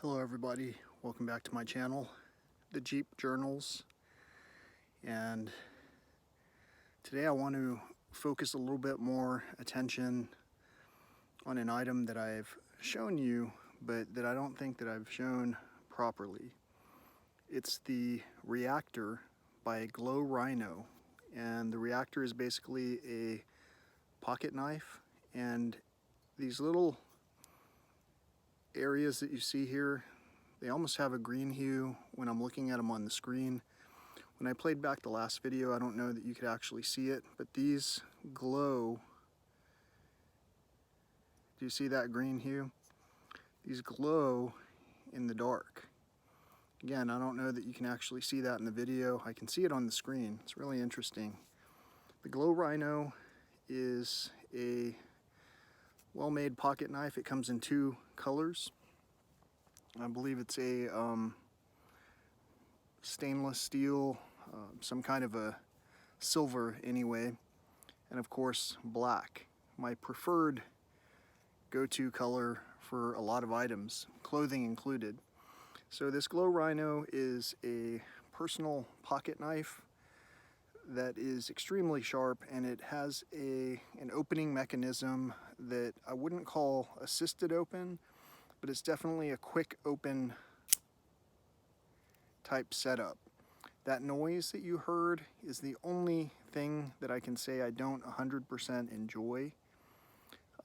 Hello everybody, welcome back to my channel, The Jeep Journals, and today I want to focus a little bit more attention on an item that I've shown you, but that I don't think that I've shown properly. It's the Reactor by Rhino, and the Reactor is basically a pocket knife, and these little areas that you see here, they almost have a green hue when I'm looking at them on the screen. When I played back the last video, I don't know that you could actually see it, but these glow. Do you see that green hue? These glow in the dark. Again, I don't know that you can actually see that in the video. I can see it on the screen. It's really interesting. The Rhino is a well-made pocket knife. It comes in two colors. I believe it's a stainless steel, some kind of a silver anyway, and of course black. My preferred go-to color for a lot of items, clothing included. So this Rhino is a personal pocket knife that is extremely sharp, and it has an opening mechanism that I wouldn't call assisted open, but it's definitely a quick open type setup. That noise that you heard is the only thing that I can say I don't 100% enjoy.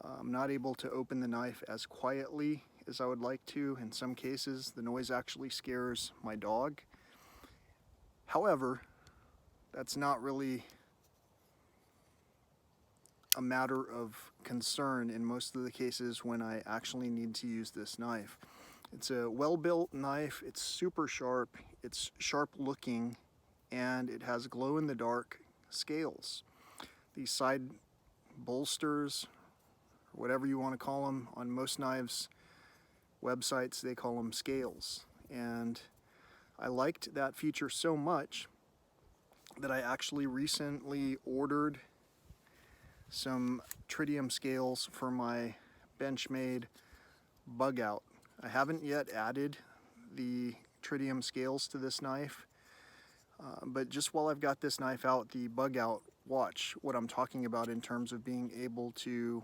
I'm not able to open the knife as quietly as I would like to. In some cases, the noise actually scares my dog. However, that's not really a matter of concern in most of the cases when I actually need to use this knife. It's a well-built knife, it's super sharp, it's sharp looking, and it has glow-in-the-dark scales. These side bolsters, or whatever you want to call them, on most knives websites they call them scales. And I liked that feature so much that I actually recently ordered some Tritium scales for my Benchmade bug out. I haven't yet added the Tritium scales to this knife, but just while I've got this knife out, the bug out, watch what I'm talking about in terms of being able to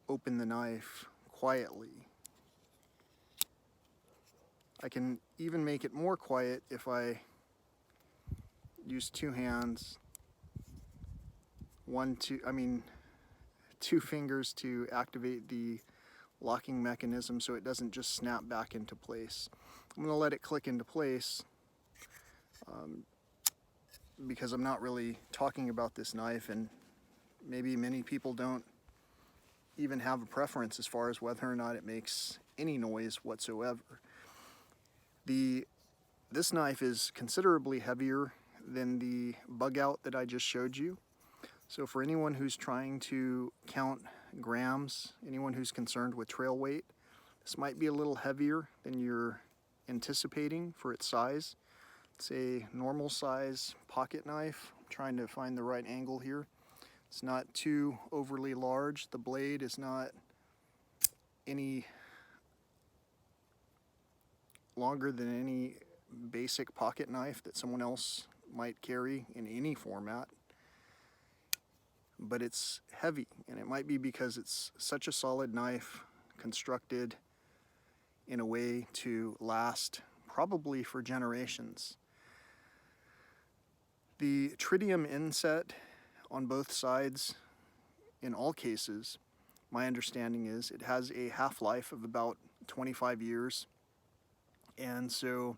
open the knife quietly. I can even make it more quiet if I use two hands, two fingers to activate the locking mechanism so it doesn't just snap back into place. I'm going to let it click into place because I'm not really talking about this knife, and maybe many people don't even have a preference as far as whether or not it makes any noise whatsoever. This knife is considerably heavier than the bug out that I just showed you. So for anyone who's trying to count grams, anyone who's concerned with trail weight, this might be a little heavier than you're anticipating for its size. It's a normal size pocket knife. I'm trying to find the right angle here. It's not too overly large. The blade is not any longer than any basic pocket knife that someone else might carry in any format. But it's heavy, and it might be because it's such a solid knife constructed in a way to last probably for generations. The Tritium inset on both sides, in all cases, my understanding is it has a half-life of about 25 years. And so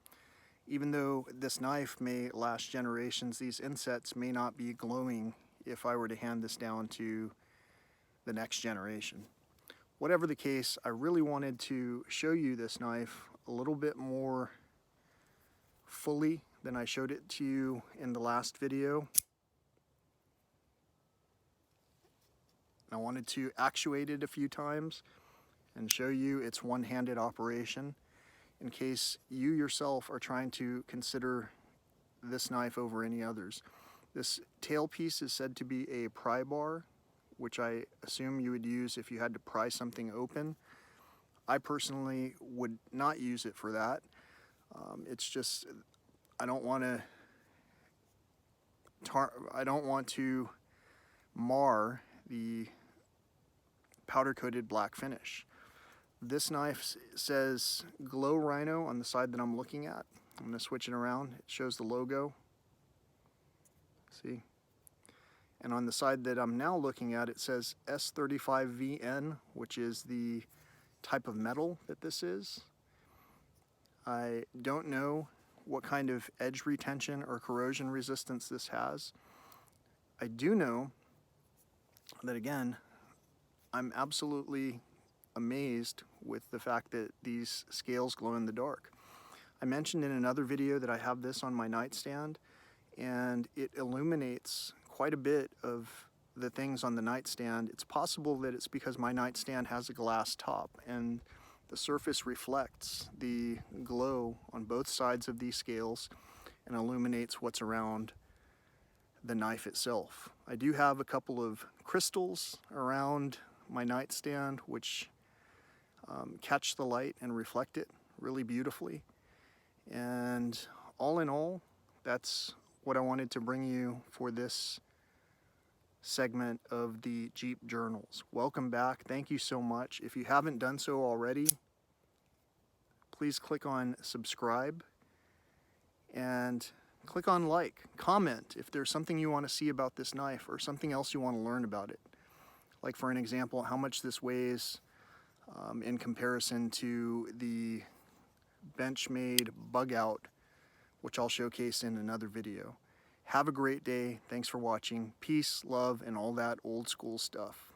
even though this knife may last generations, these insets may not be glowing if I were to hand this down to the next generation. Whatever the case, I really wanted to show you this knife a little bit more fully than I showed it to you in the last video. I wanted to actuate it a few times and show you its one-handed operation in case you yourself are trying to consider this knife over any others. This tailpiece is said to be a pry bar, which I assume you would use if you had to pry something open. I personally would not use it for that. It's just, I don't want to mar the powder coated black finish. This knife says Glow Rhino on the side that I'm looking at. I'm going to switch it around. It shows the logo. See? And on the side that I'm now looking at, it says S35VN, which is the type of metal that this is. I don't know what kind of edge retention or corrosion resistance this has. I do know that, again, I'm absolutely amazed with the fact that these scales glow in the dark. I mentioned in another video that I have this on my nightstand, and it illuminates quite a bit of the things on the nightstand. It's possible that it's because my nightstand has a glass top and the surface reflects the glow on both sides of these scales and illuminates what's around the knife itself. I do have a couple of crystals around my nightstand which catch the light and reflect it really beautifully. And all in all, that's what I wanted to bring you for this segment of the Jeep Journals. Welcome back. Thank you so much. If you haven't done so already, please click on subscribe and click on like. Comment if there's something you want to see about this knife or something else you want to learn about it. Like, for an example, how much this weighs in comparison to the Benchmade Bug Out, which I'll showcase in another video. Have a great day. Thanks for watching. Peace, love, and all that old school stuff.